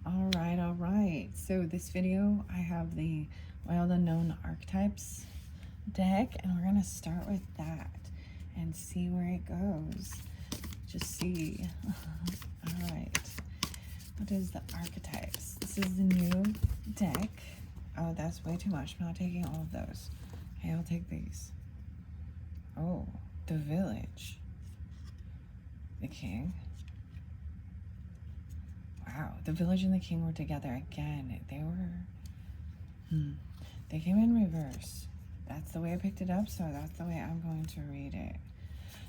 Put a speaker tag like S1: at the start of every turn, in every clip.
S1: All right. So this video, I have the Wild Unknown Archetypes deck, and we're going to start with that and see where it goes. Just see. All right. What is the Archetypes? This is the new deck. Oh, that's way too much. I'm not taking all of those. Okay, I'll take these. Oh, the Village. The King. Wow, the Village and the King were together again. They came in reverse. That's the way I picked it up, so that's the way I'm going to read it.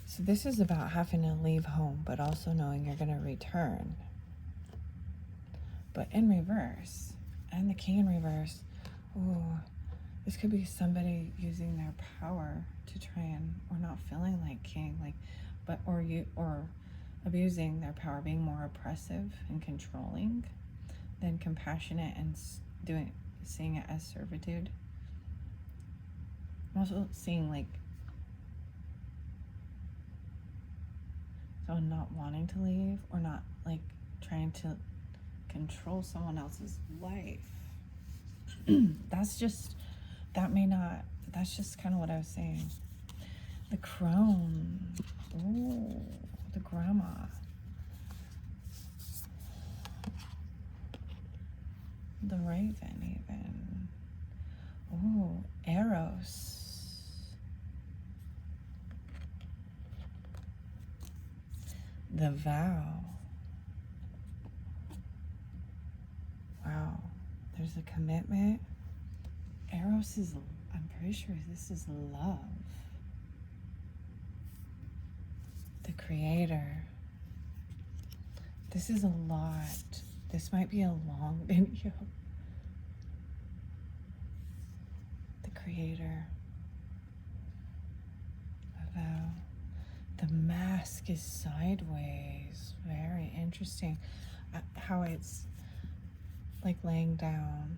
S1: So this is about having to leave home, but also knowing you're going to return. But in reverse, and the King in reverse, ooh, this could be somebody using their power to try and, or not feeling like king, or abusing their power, being more oppressive and controlling than compassionate and seeing it as servitude. I'm also seeing like someone not wanting to leave, or not like trying to control someone else's life. That's just kind of what I was saying. The Crone. Ooh, the grandma. The Raven, even. Ooh, Eros. The Vow. Wow, there's a commitment. Eros is, I'm pretty sure this is love. The Creator. This is a lot. This might be a long video. The Creator. A vow. The mask is sideways. Very interesting. How it's like laying down.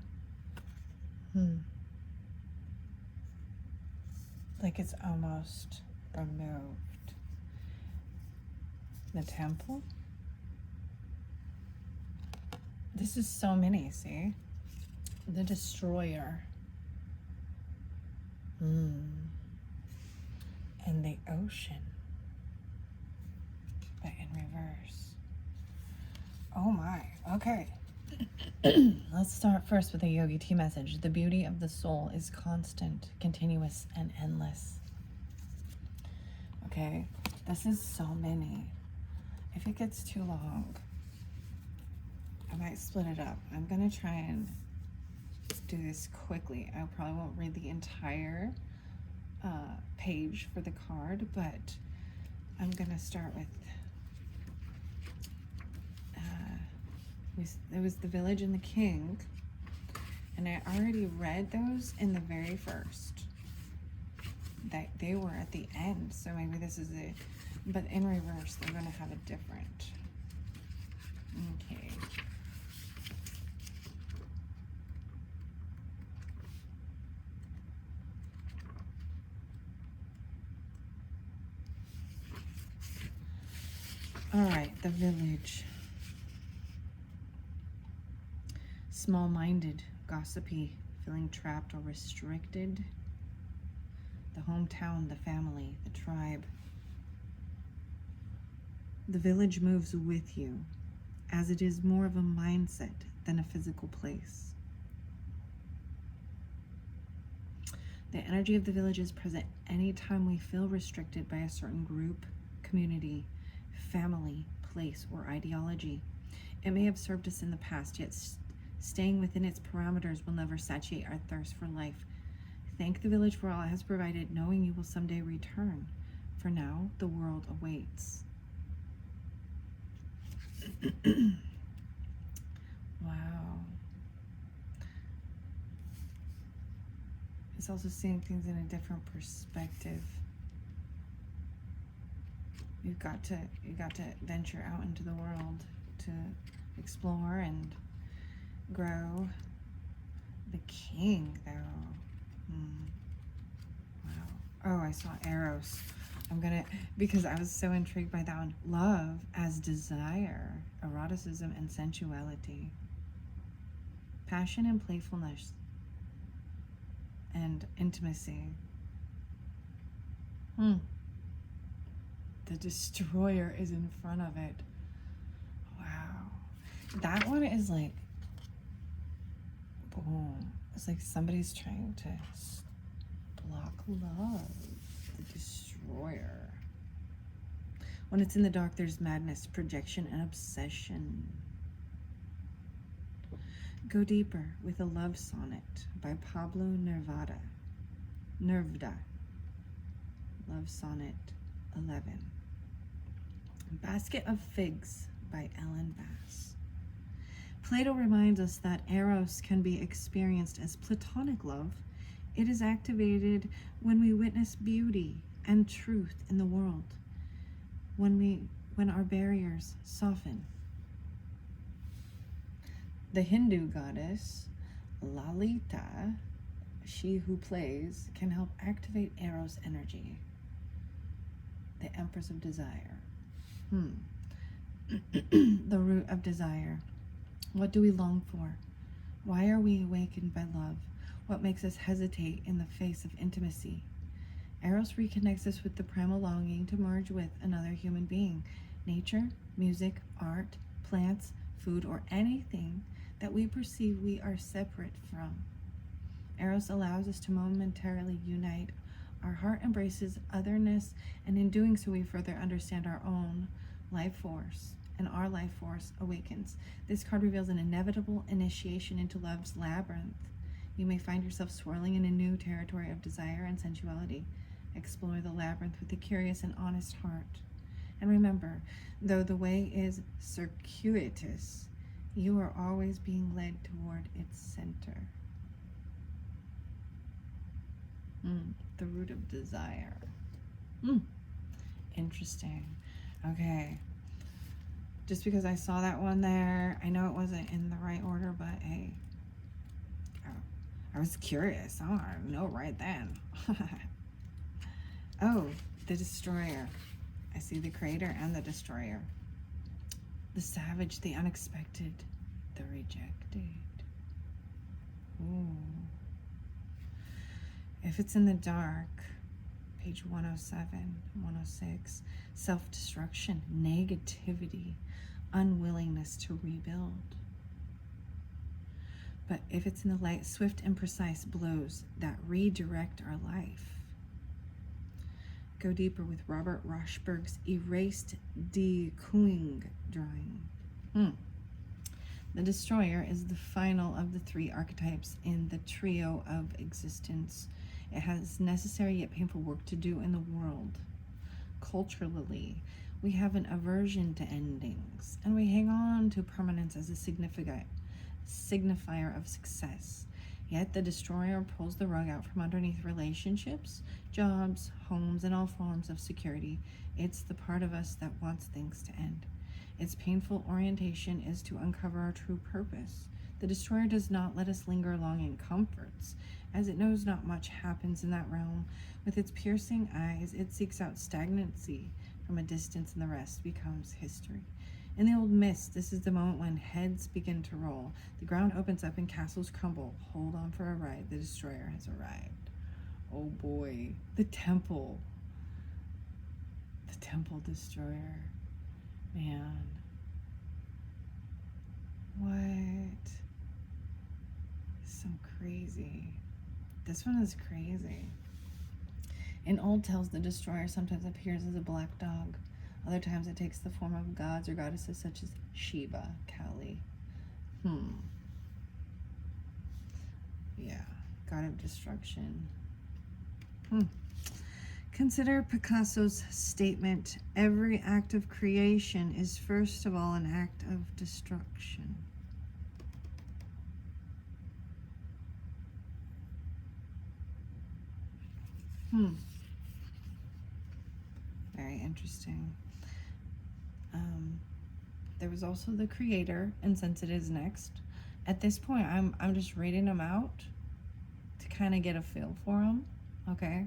S1: Like it's almost removed. The Temple. This is so many, see? The Destroyer. And the Ocean. But in reverse. Oh my, okay. Let's start first with the Yogi Tea message. The beauty of the soul is constant, continuous, and endless. Okay, this is so many. If it gets too long, I might split it up. I'm gonna try and do this quickly. I probably won't read the entire page for the card, but I'm gonna start with it was the Village and the King, and I already read those in the very first. That they were at the end, so maybe this is it. But in reverse, they're gonna have a different. Okay. All right, the Village. Small-minded, gossipy, feeling trapped or restricted. The hometown, the family, the tribe. The Village moves with you, as it is more of a mindset than a physical place. The energy of the Village is present anytime we feel restricted by a certain group, community, family, place, or ideology. It may have served us in the past, yet staying within its parameters will never satiate our thirst for life. Thank the Village for all it has provided, knowing you will someday return. For now, the world awaits. Wow. It's also seeing things in a different perspective. You got to venture out into the world to explore and grow. The King, though. Wow. Oh, I saw Eros. Because I was so intrigued by that one. Love as desire, eroticism, and sensuality. passion and playfulness and intimacy. The Destroyer is in front of it. Wow. That one is like, boom. It's like somebody's trying to block love. The Destroyer. When it's in the dark, there's madness, projection, and obsession. Go Deeper with a Love Sonnet by Pablo Nervada. Love Sonnet 11. Basket of Figs by Ellen Bass. Plato reminds us that eros can be experienced as platonic love. It is activated when we witness beauty and truth in the world, when our barriers soften. The Hindu goddess Lalita, she who plays, can help activate eros energy. The Empress of Desire. The root of desire. What do we long for? Why are we awakened by love? What makes us hesitate in the face of intimacy? Eros reconnects us with the primal longing to merge with another human being. Nature, music, art, plants, food, or anything that we perceive we are separate from. Eros allows us to momentarily unite. Our heart embraces otherness, and in doing so we further understand our own life force, and our life force awakens. This card reveals an inevitable initiation into love's labyrinth. You may find yourself swirling in a new territory of desire and sensuality. Explore the labyrinth with a curious and honest heart. And remember, though the way is circuitous, you are always being led toward its center. The root of desire. Interesting. Okay. Just because I saw that one there, I know it wasn't in the right order, but hey, I was curious. I want to know right then. Oh, the Destroyer. I see the Creator and the Destroyer. The Savage, the Unexpected, the Rejected. Ooh. If it's in the dark, page 107, 106, self-destruction, negativity, unwillingness to rebuild. But if it's in the light, swift and precise blows that redirect our life. Go Deeper with Robert Roshberg's Erased Decuing drawing. The Destroyer is the final of the 3 archetypes in the trio of existence. It has necessary yet painful work to do in the world. Culturally, we have an aversion to endings, and we hang on to permanence as a signifier of success. Yet the Destroyer pulls the rug out from underneath relationships, jobs, homes, and all forms of security. It's the part of us that wants things to end. Its painful orientation is to uncover our true purpose. The Destroyer does not let us linger long in comforts, as it knows not much happens in that realm. With its piercing eyes, it seeks out stagnancy from a distance, and the rest becomes history. In the old mist, this is the moment when heads begin to roll. The ground opens up and castles crumble. Hold on for a ride. The Destroyer has arrived. Oh boy. The Temple. The Temple Destroyer. Man. What? So crazy. This one is crazy. In old tales, the Destroyer sometimes appears as a black dog. Other times it takes the form of gods or goddesses such as Shiva, Kali. Yeah, god of destruction. Consider Picasso's statement, every act of creation is first of all an act of destruction. Very interesting. There was also the Creator, and since it is next, at this point, I'm just reading them out to kind of get a feel for them, okay?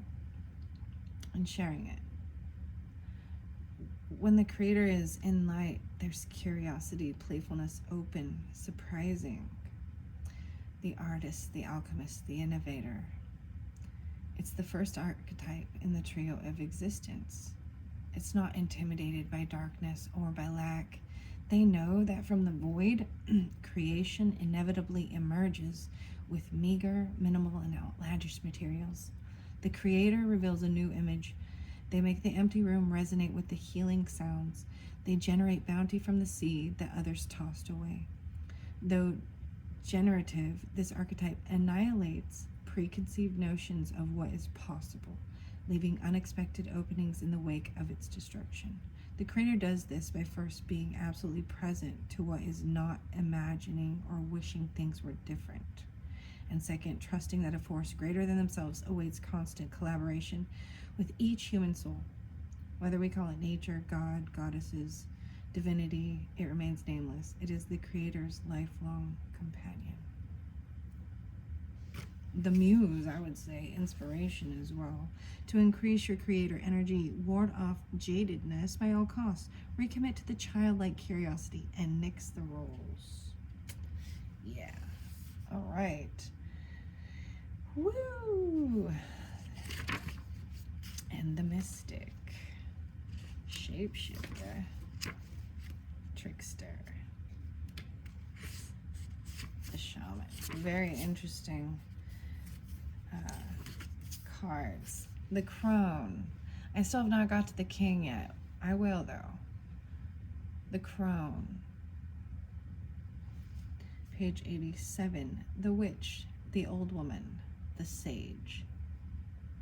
S1: And sharing it. When the Creator is in light, there's curiosity, playfulness, open, surprising. the artist, the alchemist, the innovator. It's the first archetype in the trio of existence. It's not intimidated by darkness or by lack. They know that from the void, creation inevitably emerges with meager, minimal, and outlandish materials. The creator reveals a new image. They make the empty room resonate with the healing sounds. They generate bounty from the seed that others tossed away. Though generative, this archetype annihilates preconceived notions of what is possible, leaving unexpected openings in the wake of its destruction. The creator does this by first being absolutely present to what is not, imagining or wishing things were different. And second, trusting that a force greater than themselves awaits constant collaboration with each human soul. Whether we call it nature, God, goddesses, divinity, it remains nameless. It is the creator's lifelong companion. The muse, I would say, inspiration as well. To increase your creator energy, ward off jadedness by all costs. Recommit to the childlike curiosity and nix the roles. Yeah. All right. Woo! And the mystic. Shapeshifter. Trickster. The shaman. Very interesting cards. The Crone. I still have not got to the king yet. I will, though. The Crone. Page 87. The witch. The old woman. The sage.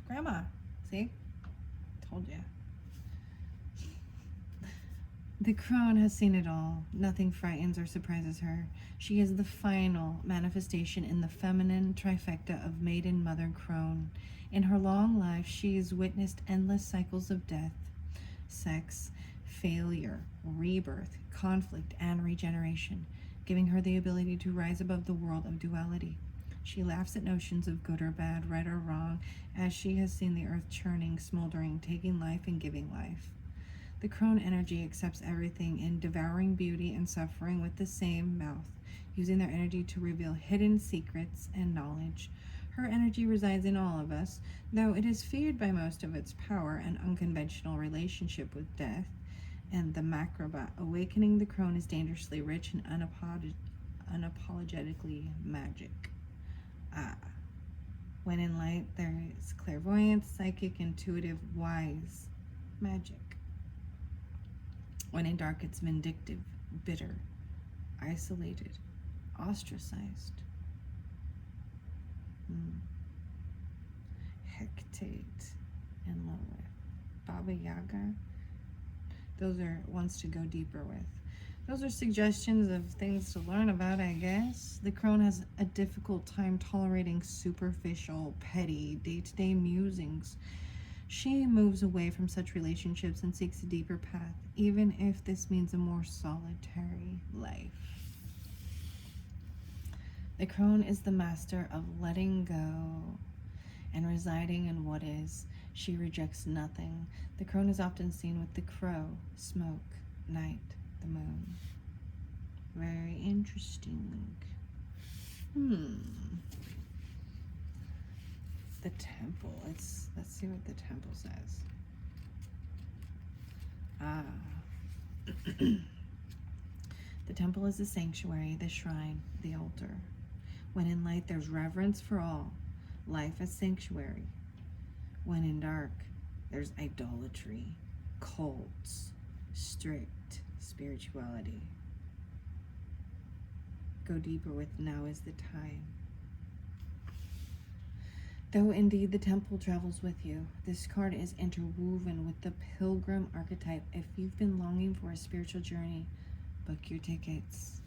S1: Grandma. See? Told you. The crone has seen it all. Nothing frightens or surprises her. She is the final manifestation in the feminine trifecta of maiden mother crone. In her long life, she has witnessed endless cycles of death, sex, failure, rebirth, conflict, and regeneration, giving her the ability to rise above the world of duality. She laughs at notions of good or bad, right or wrong, as she has seen the earth churning, smoldering, taking life and giving life. The crone energy accepts everything in devouring beauty and suffering with the same mouth, using their energy to reveal hidden secrets and knowledge. Her energy resides in all of us, though it is feared by most of its power and unconventional relationship with death. And the macrobot, awakening the crone is dangerously rich and unapologetically magic. When in light, there is clairvoyance, psychic, intuitive, wise magic. When in dark, it's vindictive, bitter, isolated, ostracized. Hecate and Lilith. Baba Yaga. Those are ones to go deeper with. Those are suggestions of things to learn about, I guess. The crone has a difficult time tolerating superficial, petty, day-to-day musings. She moves away from such relationships and seeks a deeper path, even if this means a more solitary life. The crone is the master of letting go and residing in what is. She rejects nothing. The crone is often seen with the crow, smoke, night, the moon. Very interesting. The temple. Let's see what the temple says. The temple is the sanctuary, the shrine, the altar. When in light, there's reverence for all, life as sanctuary. When in dark, there's idolatry, cults, strict spirituality. Go deeper with now is the time. Though indeed the temple travels with you, this card is interwoven with the pilgrim archetype. If you've been longing for a spiritual journey, book your tickets.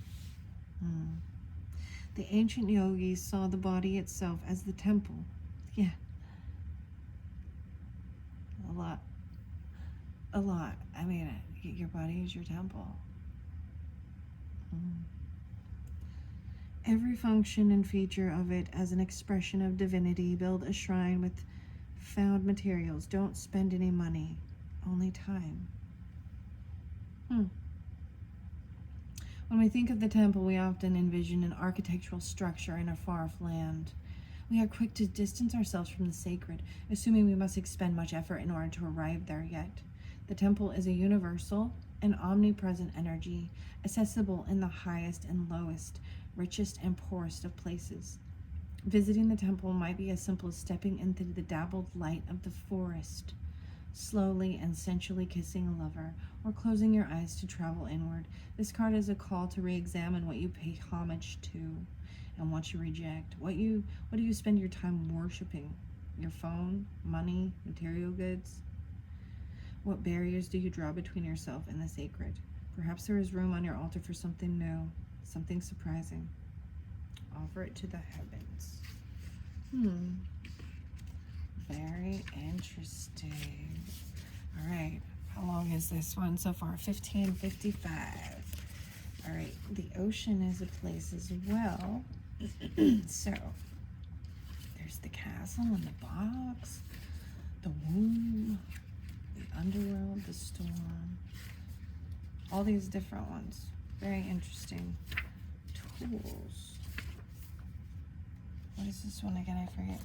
S1: The ancient yogis saw the body itself as the temple. Yeah. A lot. I mean, your body is your temple. Every function and feature of it as an expression of divinity. Build a shrine with found materials. Don't spend any money, only time. When we think of the temple, we often envision an architectural structure in a far-off land. We are quick to distance ourselves from the sacred, assuming we must expend much effort in order to arrive there yet. The temple is a universal and omnipresent energy, accessible in the highest and lowest, richest and poorest of places. Visiting the temple might be as simple as stepping into the dabbled light of the forest, slowly and sensually kissing a lover, or closing your eyes to travel inward. This card is a call to re-examine what you pay homage to and what you reject. What do you spend your time worshiping? Your phone, money, material goods? What barriers do you draw between yourself and the sacred? Perhaps there is room on your altar for something new, something surprising. Offer it to the heavens. Very interesting. All right, how long is this one so far? 15:55. All right, the ocean is a place as well. So there's the castle and the box, the womb, the underworld, the storm, all these different ones. Very interesting. Tools. What is this one again? I forget.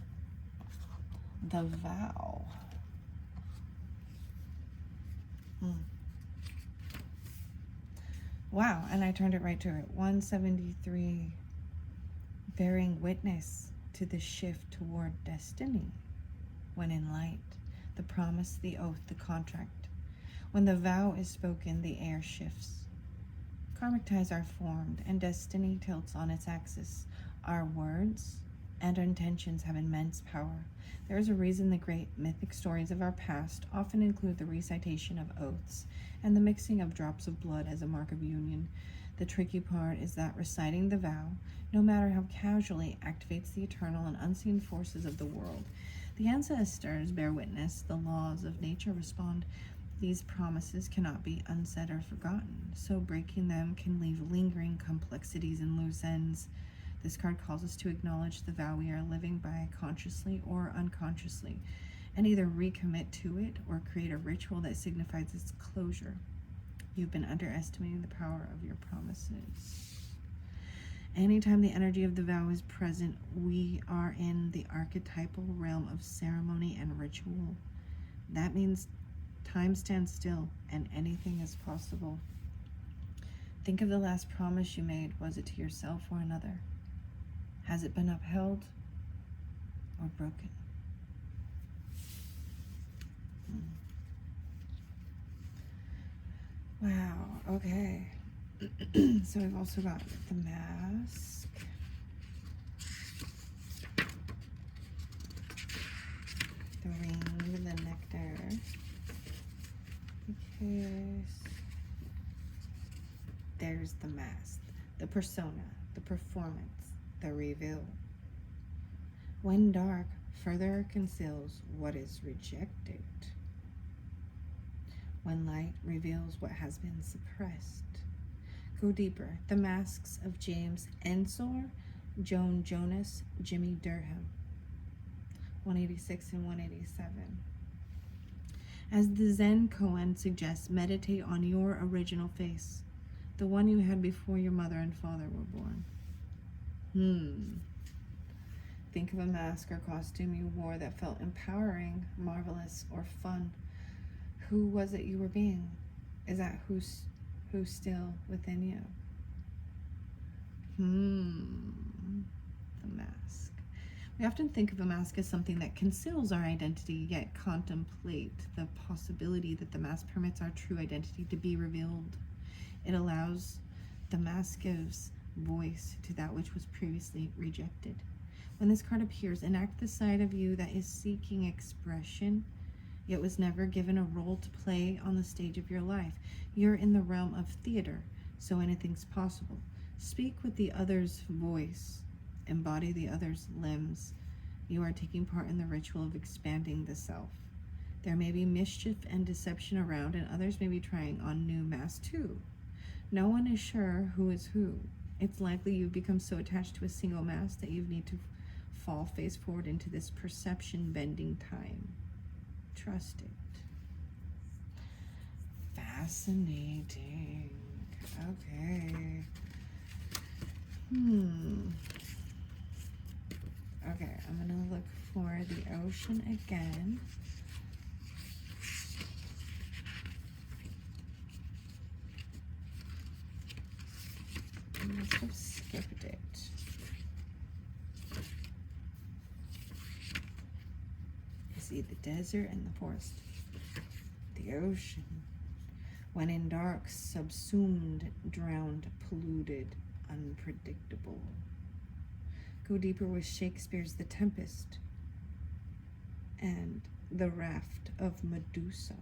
S1: The vow. Wow, and I turned it right to it. 173. Bearing witness to the shift toward destiny. When in light, the promise, the oath, the contract. When the vow is spoken, the air shifts. Karmic ties are formed, and destiny tilts on its axis. Our words and our intentions have immense power. There is a reason the great mythic stories of our past often include the recitation of oaths and the mixing of drops of blood as a mark of union. The tricky part is that reciting the vow, no matter how casually, activates the eternal and unseen forces of the world. The ancestors bear witness, the laws of nature respond. These promises cannot be unsaid or forgotten, so breaking them can leave lingering complexities and loose ends. This card calls us to acknowledge the vow we are living by consciously or unconsciously, and either recommit to it or create a ritual that signifies its closure. You've been underestimating the power of your promises. Anytime the energy of the vow is present, we are in the archetypal realm of ceremony and ritual. That means time stands still and anything is possible. Think of the last promise you made. Was it to yourself or another? Has it been upheld or broken? Wow, okay. So we've also got the mask. The ring, the nectar. Because there's the mask, the persona, the performance, the reveal. When dark further conceals what is rejected. When light reveals what has been suppressed. Go deeper. The masks of James Ensor, Joan Jonas, Jimmy Durham. 186 and 187. As the Zen koan suggests, meditate on your original face, the one you had before your mother and father were born. Think of a mask or costume you wore that felt empowering, marvelous, or fun. Who was it you were being? Is that who's still within you? The mask. We often think of a mask as something that conceals our identity, yet contemplate the possibility that the mask permits our true identity to be revealed. It allows, the mask gives voice to that which was previously rejected. When this card appears, enact the side of you that is seeking expression, yet was never given a role to play on the stage of your life. You're in the realm of theater, so anything's possible. Speak with the other's voice. Embody the other's limbs. You are taking part in the ritual of expanding the self. There may be mischief and deception around, and others may be trying on new masks too. No one is sure who is who. It's likely you've become so attached to a single mask that you need to fall face forward into this perception-bending time. Trust it. Fascinating. Okay. Okay, I'm gonna look for the ocean again. I must have skipped it. I see the desert and the forest. The ocean. When in dark, subsumed, drowned, polluted, unpredictable. Go deeper with Shakespeare's The Tempest and The Raft of Medusa.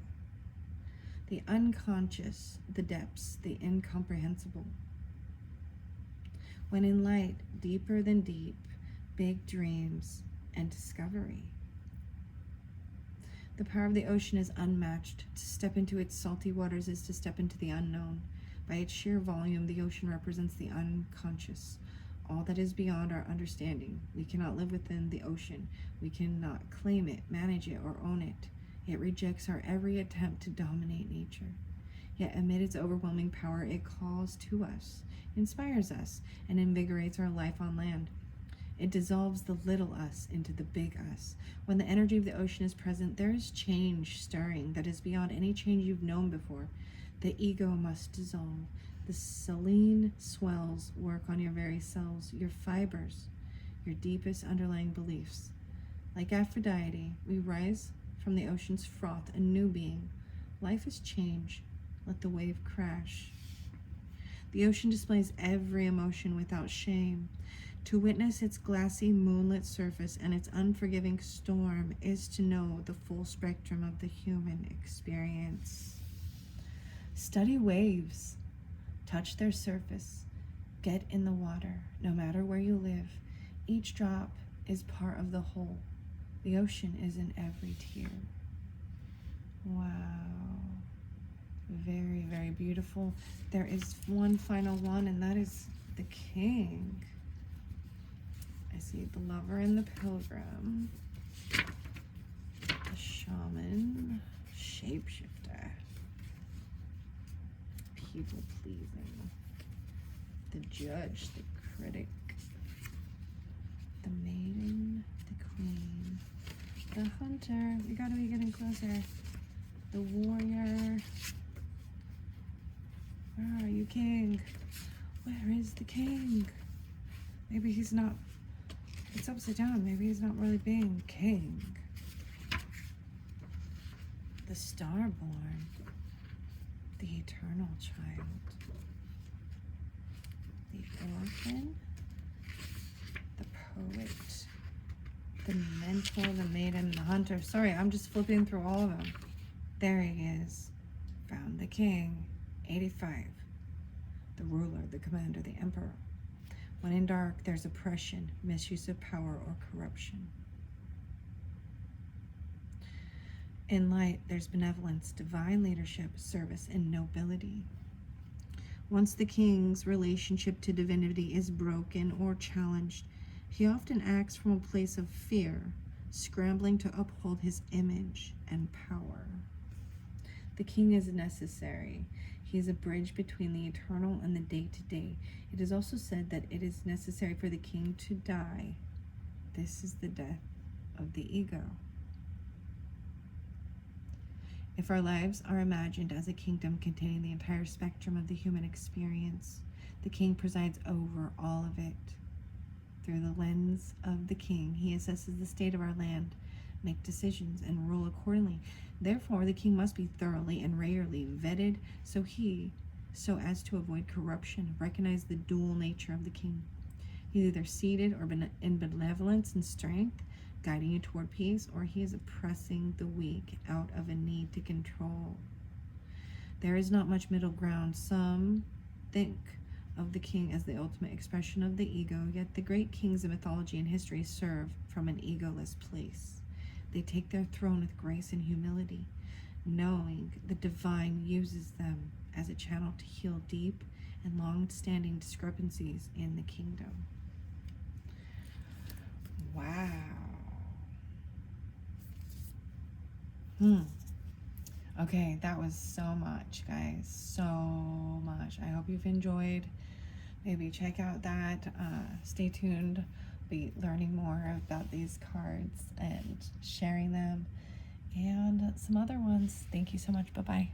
S1: The unconscious, the depths, the incomprehensible. When in light, deeper than deep, big dreams and discovery. The power of the ocean is unmatched. To step into its salty waters is to step into the unknown. By its sheer volume, the ocean represents the unconscious, all that is beyond our understanding. We cannot live within the ocean. We cannot claim it, manage it, or own it. It rejects our every attempt to dominate nature. Yet amid its overwhelming power, it calls to us, inspires us, and invigorates our life on land. It dissolves the little us into the big us. When the energy of the ocean is present, there is change stirring that is beyond any change you've known before. The ego must dissolve. The saline swells work on your very cells, your fibers, your deepest underlying beliefs. Like Aphrodite, we rise from the ocean's froth, a new being. Life is change. Let the wave crash. The ocean displays every emotion without shame. To witness its glassy moonlit surface and its unforgiving storm is to know the full spectrum of the human experience. Study waves. Touch their surface. Get in the water, no matter where you live. Each drop is part of the whole. The ocean is in every tear. Wow. Very, very beautiful. There is one final one, and that is the king. I see the lover and the pilgrim, the shaman, shapeshifter, people pleasing, the judge, the critic, the maiden, the queen, the hunter. We gotta be getting closer. The warrior. Where are you, king? Where is the king? Maybe he's not. It's upside down. Maybe he's not really being king. The starborn. The eternal child. The orphan. The poet. The mentor, the maiden, the hunter. Sorry, I'm just flipping through all of them. There he is. Found the king. 85. The ruler, the commander, the emperor. When in dark, there's oppression, misuse of power, or corruption. In light, there's benevolence, divine leadership, service, and nobility. Once the king's relationship to divinity is broken or challenged, he often acts from a place of fear, scrambling to uphold his image and power. The king is necessary. He is a bridge between the eternal and the day-to-day. It is also said that it is necessary for the king to die. This is the death of the ego. If our lives are imagined as a kingdom containing the entire spectrum of the human experience, the king presides over all of it. Through the lens of the king, he assesses the state of our land, make decisions, and rule accordingly. Therefore, the king must be thoroughly and rarely vetted so as to avoid corruption. Recognize the dual nature of the king. He is either seated or in benevolence and strength, guiding you toward peace, or he is oppressing the weak out of a need to control. There is not much middle ground. Some think of the king as the ultimate expression of the ego, yet the great kings of mythology and history serve from an egoless place. They take their throne with grace and humility, knowing the divine uses them as a channel to heal deep and long-standing discrepancies in the kingdom. Wow. Okay, that was so much, guys. So much. I hope you've enjoyed. Maybe check out that. Stay tuned. Be learning more about these cards and sharing them and some other ones. Thank you so much. Bye-bye.